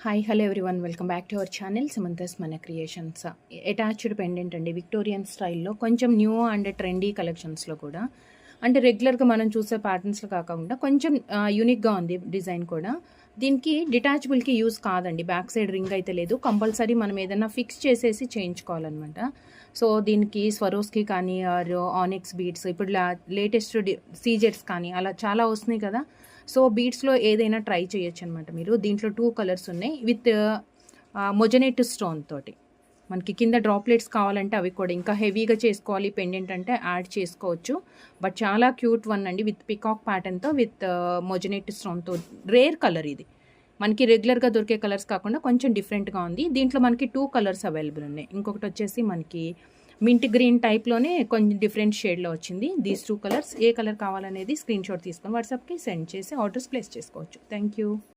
Hi hello everyone, welcome back to our channel Sumanthas మన creations. Attached pendant అండి, Victorian స్టైల్లో కొంచెం న్యూ అండ్ ట్రెండీ కలెక్షన్స్లో కూడా. అంటే రెగ్యులర్గా మనం చూసే ప్యాటర్న్స్లో కాకుండా కొంచెం యూనిక్గా ఉంది డిజైన్ కూడా. దీనికి డిటాచబుల్కి యూజ్ కాదండి, బ్యాక్ సైడ్ రింగ్ అయితే లేదు. కంపల్సరీ మనం ఏదైనా ఫిక్స్ చేసేసి చేయించుకోవాలన్నమాట. సో దీనికి స్వరోస్కి కానీ ఆర్ ఆనిక్స్ బీడ్స్, ఇప్పుడు లేటెస్ట్ సీజెట్స్ కానీ అలా చాలా వస్తున్నాయి కదా. సో బీడ్స్లో ఏదైనా ట్రై చేయొచ్చు అనమాట మీరు. దీంట్లో 2 కలర్స్ ఉన్నాయి విత్ మొజనెట్ స్టోన్ తోటి. మనకి కింద డ్రాప్లెట్స్ కావాలంటే అవి కూడా ఇంకా హెవీగా చేసుకోవాలి పెండెంట్ అంటే యాడ్ చేసుకోవచ్చు. బట్ చాలా క్యూట్ వన్ అండి, విత్ పికాక్ ప్యాటర్న్తో విత్ మొజనెట్ స్టోన్తో. రేర్ కలర్ ఇది, మనకి రెగ్యులర్గా దొరికే కలర్స్ కాకుండా కొంచెం డిఫరెంట్గా ఉంది. దీంట్లో మనకి 2 కలర్స్ అవైలబుల్ ఉన్నాయి. ఇంకొకటి వచ్చేసి మనకి మింట్ గ్రీన్ టైప్లోనే కొంచెం డిఫరెంట్ షేడ్లో వచ్చింది. దీస్ 2 కలర్స్ ఏ కలర్ కావాలనేది స్క్రీన్ షాట్ తీసుకొని వాట్సాప్కి సెండ్ చేసి ఆర్డర్స్ ప్లేస్ చేసుకోవచ్చు. Thank you.